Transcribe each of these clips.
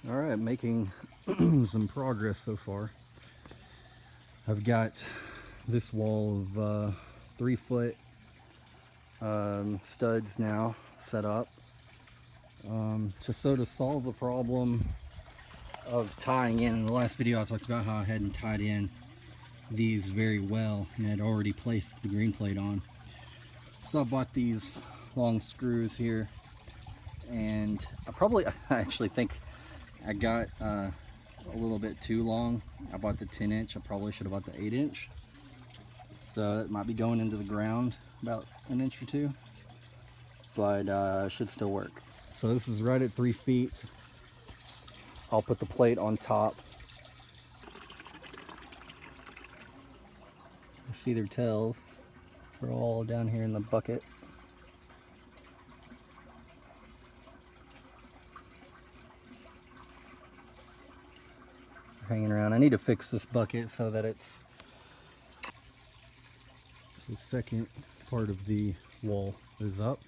All right, making some progress so far. I've got this wall of 3-foot studs now set up. To solve the problem of tying in the last video, I talked about how I hadn't tied in these very well and had already placed the green plate on. So I bought these long screws here, and I actually think I got a little bit too long. I bought the 10-inch. I probably should have bought the 8-inch. So it might be going into the ground about an inch or two, but should still work. So this is right at 3 feet. I'll put the plate on top. You see their tails. They're all down here in the bucket. Hanging around. I need to fix this bucket so that it's the second part of the wall is up.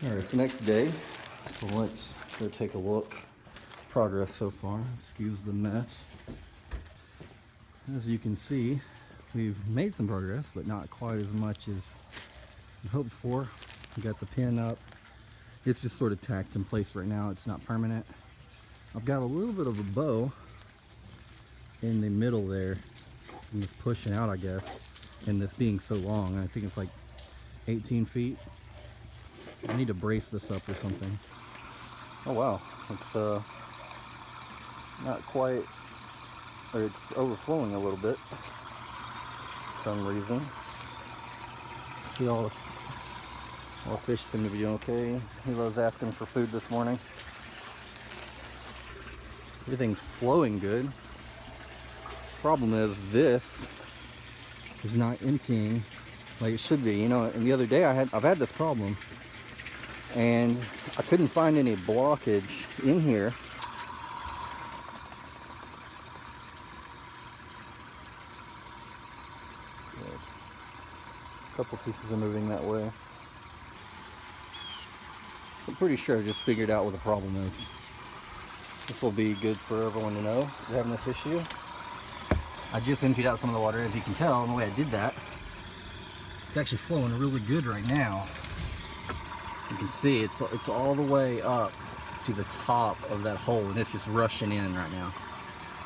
All right, it's the next day, so let's go take a look. Progress so far. Excuse the mess. As you can see, we've made some progress, but not quite as much as we hoped for. We got the pin up. It's just sort of tacked in place right now. It's not permanent. I've got a little bit of a bow in the middle there, and it's pushing out, I guess, and this being so long. I think it's like 18 feet. I need to brace this up or something. Oh wow, it's not quite, or it's overflowing a little bit for some reason. See, all the fish seem to be doing okay. He was asking for food this morning. Everything's flowing good. Problem is, this is not emptying like it should be. You know, and the other day I've had this problem, and I couldn't find any blockage in here. A couple pieces are moving that way. So I'm pretty sure I just figured out what the problem is. This will be good for everyone to know if you're having this issue. I just emptied out some of the water, as you can tell, and the way I did that, it's actually flowing really good right now. You can see it's all the way up to the top of that hole, and it's just rushing in right now.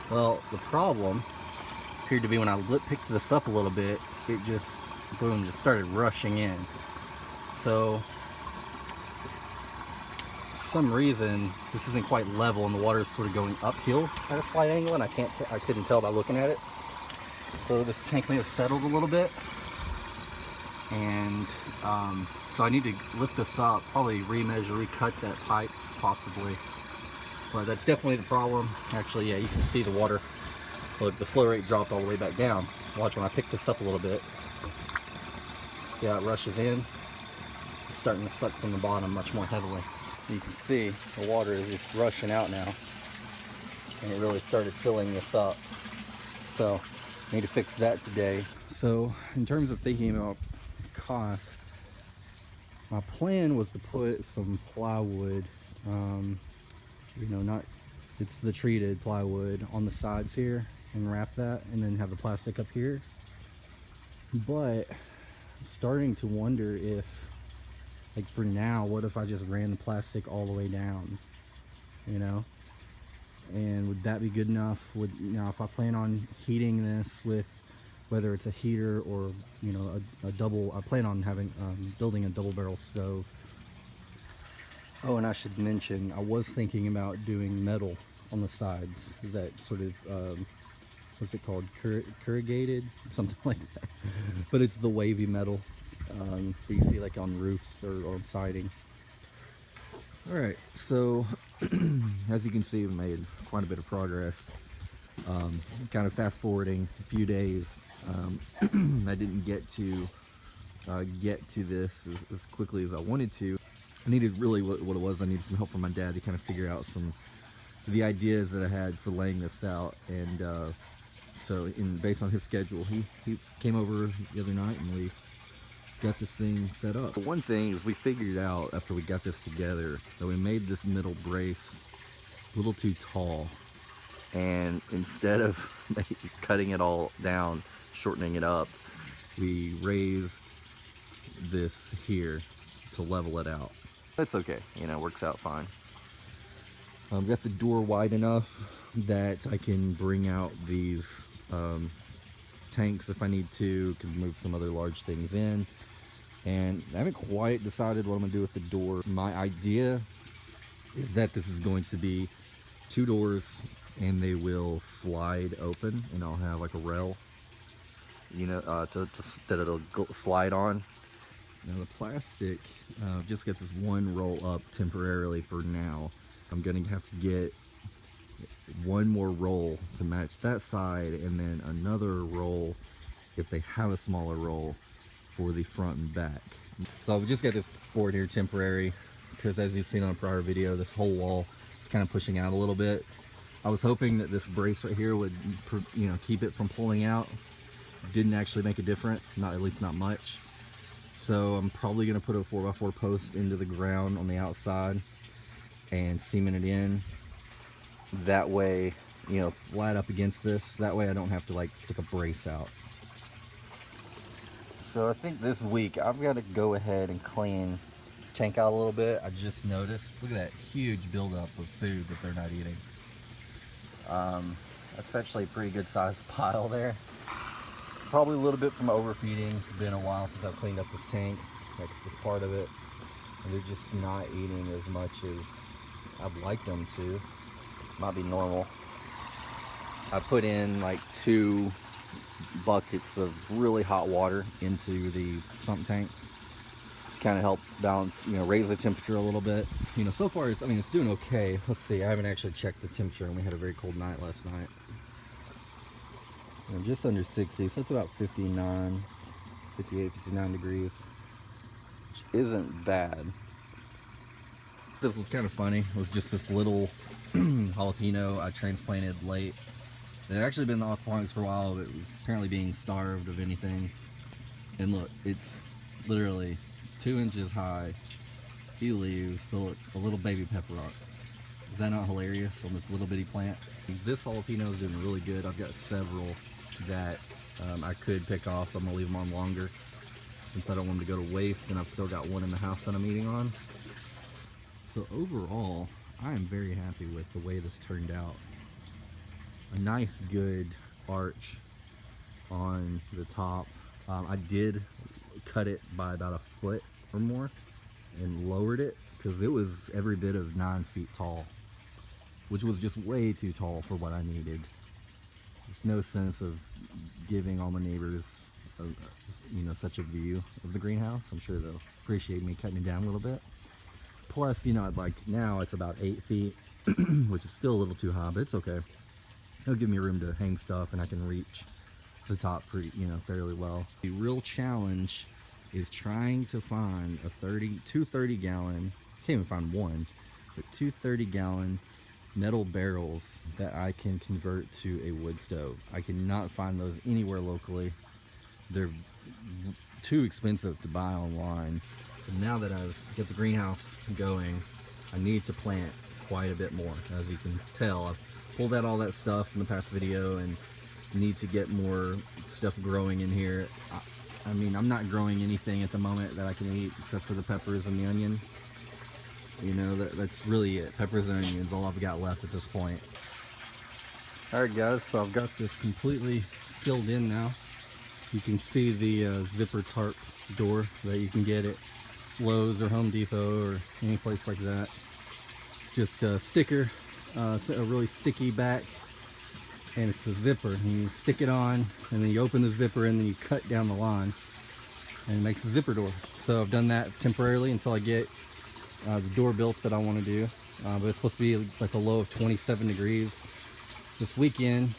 Well, the problem appeared to be when I picked this up a little bit, it just, boom, just started rushing in. So for some reason, this isn't quite level, and the water is sort of going uphill at a slight angle, and I couldn't tell by looking at it. So this tank may have settled a little bit, and so I need to lift this up, probably remeasure, recut that pipe possibly. But that's definitely the problem. Actually, yeah, you can see the water. Look, the flow rate dropped all the way back down. Watch when I pick this up a little bit. See how it rushes in? It's starting to suck from the bottom much more heavily. You can see the water is just rushing out now, and it really started filling this up. So I need to fix that today. So in terms of thinking about cost, my plan was to put some plywood, you know, it's the treated plywood on the sides here, and wrap that, and then have the plastic up here. But I'm starting to wonder if, like, for now, what if I just ran the plastic all the way down, you know? And would that be good enough? Now, if I plan on heating this with, whether it's a heater or, you know, I plan on having building a double barrel stove. Oh, and I should mention, I was thinking about doing metal on the sides, that sort of what's it called, corrugated, something like that. But it's the wavy metal that you see like on roofs or on siding. All right, so as you can see, we've made quite a bit of progress. Kind of fast forwarding a few days, I didn't get to this as quickly as I wanted to. I needed really what it was. I needed some help from my dad to kind of figure out the ideas that I had for laying this out. And so based on his schedule, he came over the other night and we got this thing set up. One thing is we figured out after we got this together that we made this middle brace a little too tall. And instead of cutting it all down, shortening it up, we raised this here to level it out. That's okay, you know, works out fine. Got the door wide enough that I can bring out these tanks if I need to, can move some other large things in. And I haven't quite decided what I'm gonna do with the door. My idea is that this is going to be 2 doors and they will slide open, and I'll have like a rail, you know, that it'll slide on. Now the plastic, just get this one roll up temporarily for now. I'm gonna have to get one more roll to match that side, and then another roll if they have a smaller roll for the front and back. So I've just got this board here temporary because, as you've seen on a prior video, this whole wall is kind of pushing out a little bit. I was hoping that this brace right here would, you know, keep it from pulling out. Didn't actually make a difference, at least not much. So I'm probably gonna put a 4x4 post into the ground on the outside and cement it in. That way, you know, flat up against this. That way I don't have to like stick a brace out. So I think this week I've got to go ahead and clean this tank out a little bit. I just noticed, look at that huge buildup of food that they're not eating. That's actually a pretty good sized pile there. Probably a little bit from overfeeding. It's been a while since I've cleaned up this tank, like this part of it. And they're just not eating as much as I'd like them to. Might be normal. I put in like 2 buckets of really hot water into the sump tank to kind of help balance, you know, raise the temperature a little bit. You know, so far I mean it's doing okay. Let's see, I haven't actually checked the temperature, and we had a very cold night last night. And just under 60, so it's about 59, 58, 59 degrees, which isn't bad. This was kind of funny. It was just this little jalapeno I transplanted late. It had actually been in the aquaponics for a while, but it was apparently being starved of anything. And look, it's literally 2 inches high, few leaves, but look, a little baby pepper on it. Is that not hilarious on this little bitty plant? This jalapeno is doing really good. I've got several that I could pick off. I'm gonna leave them on longer since I don't want them to go to waste, and I've still got one in the house that I'm eating on. So overall, I am very happy with the way this turned out. A nice good arch on the top. I did cut it by about a foot or more and lowered it because it was every bit of 9 feet tall, which was just way too tall for what I needed. There's no sense of giving all my neighbors you know, such a view of the greenhouse. I'm sure they'll appreciate me cutting it down a little bit. Plus, you know, like now it's about 8 feet, which is still a little too high, but it's okay. It'll give me room to hang stuff, and I can reach the top pretty, you know, fairly well. The real challenge is trying to find two 30-gallon, can't even find one, but 2 30-gallon metal barrels that I can convert to a wood stove. I cannot find those anywhere locally. They're too expensive to buy online. So now that I've got the greenhouse going, I need to plant quite a bit more. As you can tell, I've pulled out all that stuff in the past video and need to get more stuff growing in here. I mean, I'm not growing anything at the moment that I can eat except for the peppers and the onion. You know, that's really it. Peppers and onions, all I've got left at this point. Alright guys, so I've got this completely sealed in now. You can see the zipper tarp door that you can get at Lowe's or Home Depot or any place like that. It's just a sticker, a really sticky back, and it's a zipper. And you stick it on, and then you open the zipper, and then you cut down the line, and it makes a zipper door. So I've done that temporarily until I get the door built that I want to do. But it's supposed to be like a low of 27 degrees this weekend.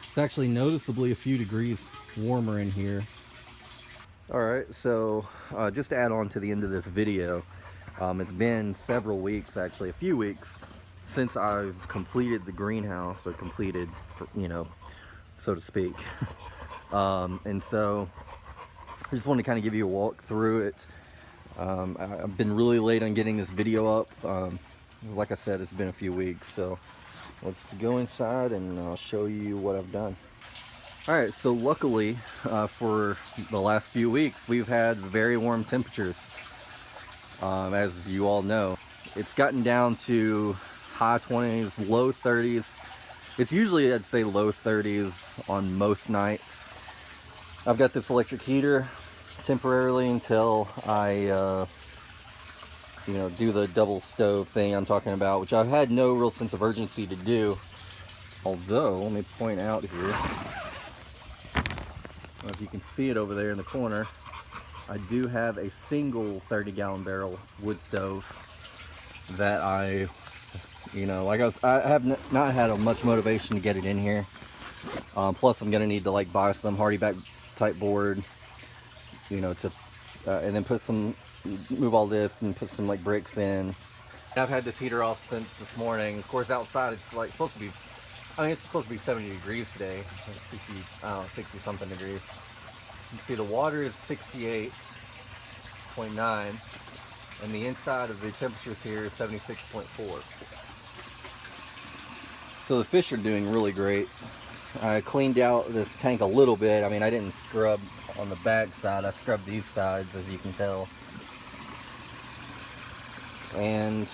It's actually noticeably a few degrees warmer in here. Alright, so just to add on to the end of this video, It's been several weeks, actually a few weeks, since I've completed the greenhouse, or completed, you know, so to speak. And so I just want to kind of give you a walk through it. I've been really late on getting this video up. Like I said, it's been a few weeks, so let's go inside and I'll show you what I've done. Alright, so luckily for the last few weeks, we've had very warm temperatures. As you all know, it's gotten down to high 20s, low 30s. It's usually, I'd say, low 30s on most nights. I've got this electric heater temporarily until I you know, do the double stove thing I'm talking about, which I've had no real sense of urgency to do. Although, let me point out here, I don't know if you can see it over there in the corner, I do have a single 30-gallon barrel wood stove that I, you know, like I have not had much motivation to get it in here. Plus I'm gonna need to like buy some hardy back type board, you know, to and then move all this and put some like bricks in. I've had this heater off since this morning. Of course, outside it's like supposed to be, I mean, it's supposed to be 70 degrees today, like 60, I don't know, 60 something degrees. You can see the water is 68.9 and the inside of the temperatures here is 76.4. So the fish are doing really great. I cleaned out this tank a little bit. I mean, I didn't scrub on the back side. I scrubbed these sides, as you can tell. And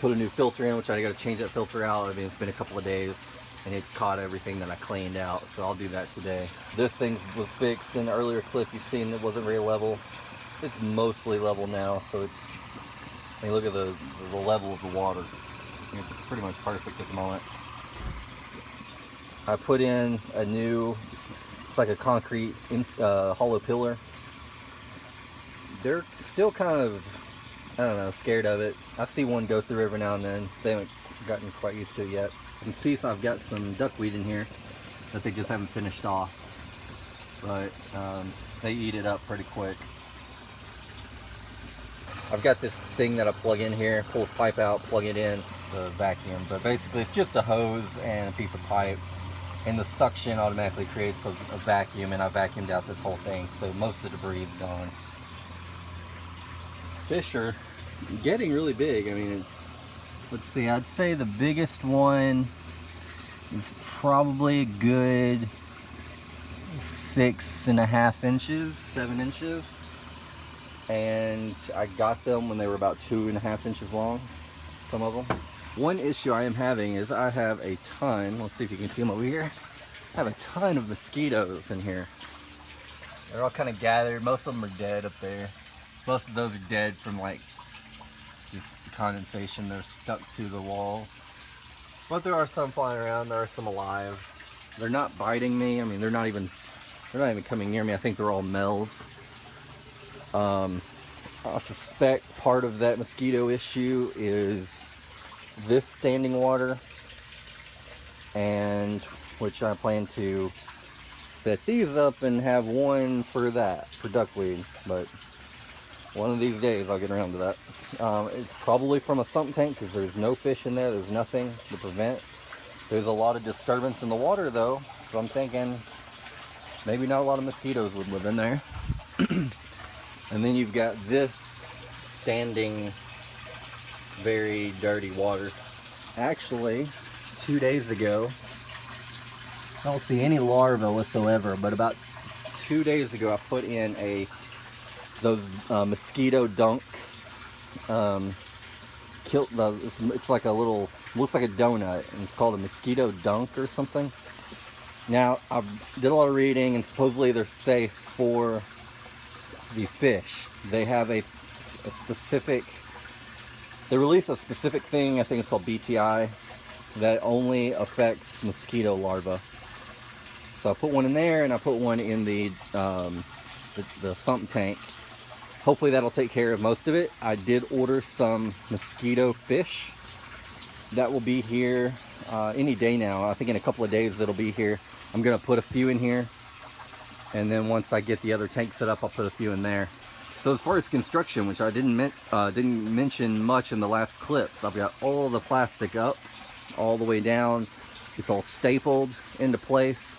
put a new filter in, which I got to change that filter out. I mean, it's been a couple of days and it's caught everything that I cleaned out, so I'll do that today. This thing was fixed in the earlier clip you've seen. It wasn't very level. It's mostly level now, so it's, I mean, look at the level of the water. It's pretty much perfect at the moment. I put in a new, it's like a concrete hollow pillar. They're still kind of, I don't know, scared of it. I see one go through every now and then. They haven't gotten quite used to it yet. You can see, so I've got some duckweed in here that they just haven't finished off. But they eat it up pretty quick. I've got this thing that I plug in here, pull this pipe out, plug it in, the vacuum. But basically it's just a hose and a piece of pipe. And the suction automatically creates a vacuum, and I vacuumed out this whole thing, so most of the debris is gone. Fish are getting really big. I mean, it's, let's see, I'd say the biggest one is probably a good 6.5 inches, 7 inches. And I got them when they were about 2.5 inches long, some of them. One issue I am having is I have a ton, let's see if you can see them over here. I have a ton of mosquitoes in here. They're all kind of gathered. Most of them are dead up there. Most of those are dead from like just condensation. They're stuck to the walls. But there are some flying around. There are some alive. They're not biting me. I mean, they're not even coming near me. I think they're all males. I suspect part of that mosquito issue is this standing water, and which I plan to set these up and have one for that, for duckweed, but one of these days I'll get around to that. It's probably from a sump tank because there's no fish in there. There's nothing to prevent. There's a lot of disturbance in the water though, so I'm thinking maybe not a lot of mosquitoes would live in there. And then you've got this standing very dirty water. Actually, 2 days ago, I don't see any larvae whatsoever, but about 2 days ago I put in those mosquito dunk it's like a little, looks like a donut, and it's called a mosquito dunk or something. Now, I did a lot of reading, and supposedly they're safe for the fish. They have a specific, they release a specific thing, I think it's called BTI, that only affects mosquito larvae. So I put one in there, and I put one in the sump tank. Hopefully that'll take care of most of it. I did order some mosquito fish that will be here any day now. I think in a couple of days it'll be here. I'm gonna put a few in here, and then once I get the other tank set up, I'll put a few in there. So as far as construction, which I didn't mention much in the last clips, I've got all the plastic up, all the way down. It's all stapled into place.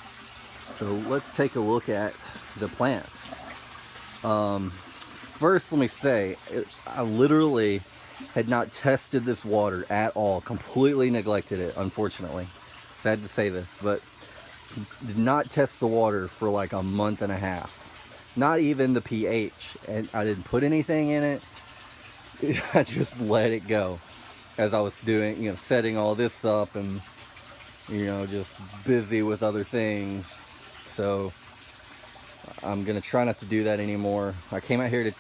So let's take a look at the plants. First, let me say, I literally had not tested this water at all. Completely neglected it, unfortunately. Sad to say this, but did not test the water for like a month and a half. Not even the pH, and I didn't put anything in it. I just let it go as I was doing, setting all this up and, just busy with other things. So I'm gonna try not to do that anymore. I came out here to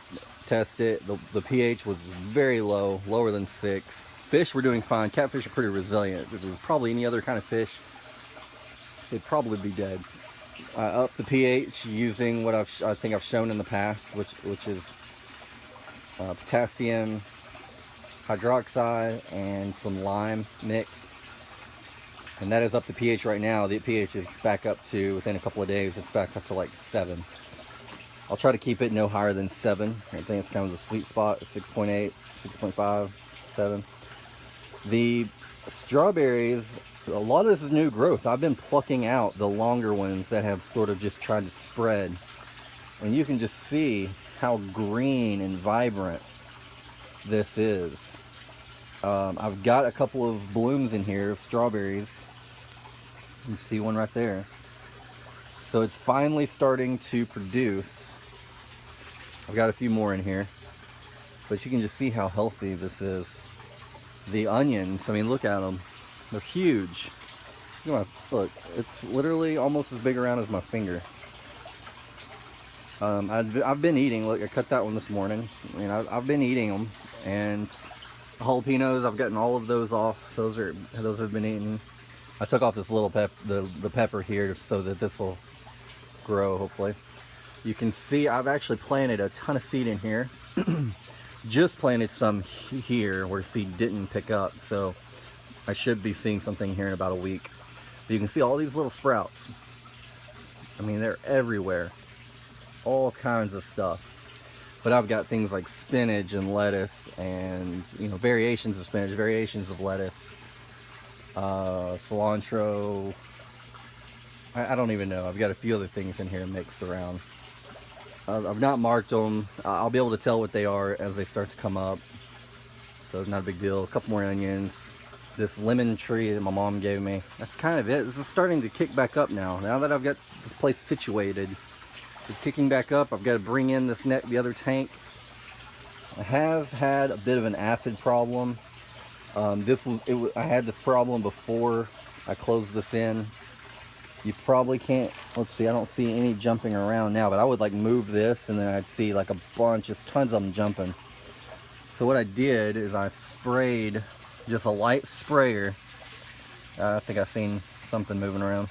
test it. The pH was very low, lower than 6. Fish were doing fine. Catfish are pretty resilient. If it was probably any other kind of fish, they'd probably be dead. I upped the pH using what I think I've shown in the past, which is potassium hydroxide and some lime mixed, and that is up the pH right now. The pH is back up to, within a couple of days, it's back up to like 7. I'll try to keep it no higher than 7. I think it's kind of the sweet spot, 6.8, 6.5, 7. The strawberries, a lot of this is new growth. I've been plucking out the longer ones that have sort of just tried to spread, and you can just see how green and vibrant this is. I've got a couple of blooms in here of strawberries. You see one right there. So it's finally starting to produce. I've got a few more in here, but you can just see how healthy this is. The onions, I mean, look at them. They're huge. Look, it's literally almost as big around as my finger. I've been eating, look, I cut that one this morning. I mean, I've been eating them, and jalapenos, I've gotten all of those off. Those have been eaten. I took off this little the pepper here so that this will grow, hopefully. You can see I've actually planted a ton of seed in here. Just planted some here where seed didn't pick up, so I should be seeing something here in about a week. But you can see all these little sprouts. I mean, they're everywhere. All kinds of stuff. But I've got things like spinach and lettuce and, variations of spinach, variations of lettuce, cilantro. I don't even know. I've got a few other things in here mixed around. I've not marked them. I'll be able to tell what they are as they start to come up. So it's not a big deal. A couple more onions. This lemon tree that my mom gave me. That's kind of it. This is starting to kick back up now. Now that I've got this place situated, it's kicking back up. I've got to bring in the other tank. I have had a bit of an aphid problem. I had this problem before I closed this in. You probably can't, let's see, I don't see any jumping around now, but I would like move this and then I'd see like a bunch, just tons of them jumping. So what I did is I sprayed just a light sprayer. I think I've seen something moving around.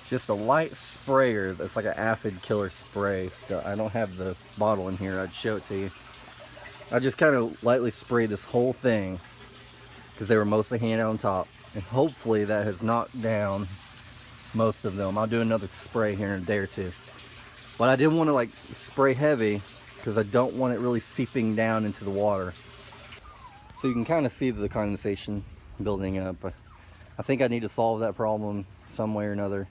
Just a light sprayer that's like an aphid killer spray. So I don't have the bottle in here, I'd show it to you. I just kind of lightly sprayed this whole thing because they were mostly hanging out on top. And hopefully that has knocked down most of them. I'll do another spray here in a day or two. But I didn't want to like spray heavy because I don't want it really seeping down into the water. So you can kind of see the condensation building up. I think I need to solve that problem some way or another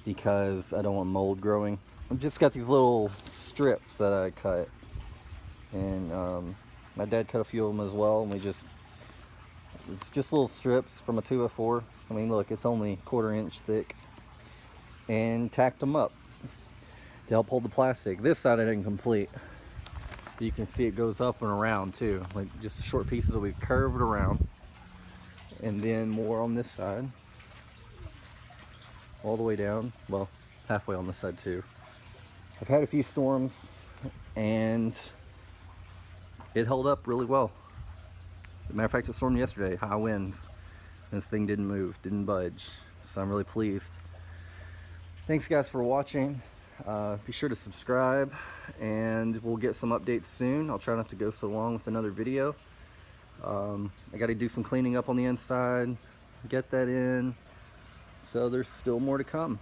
because I don't want mold growing. I've just got these little strips that I cut, and my dad cut a few of them as well, and it's just little strips from a 2x4. I mean, look, it's only 1/4 inch thick, and tacked them up to help hold the plastic. This side I didn't complete. You can see it goes up and around too, like just short pieces will be curved around, and then more on this side, all the way down, well, halfway on this side too. I've had a few storms, and it held up really well. As a matter of fact, it stormed yesterday, high winds. This thing didn't move, didn't budge, so I'm really pleased. Thanks guys for watching. Be sure to subscribe, and we'll get some updates soon. I'll try not to go so long with another video. I got to do some cleaning up on the inside, get that in, so there's still more to come.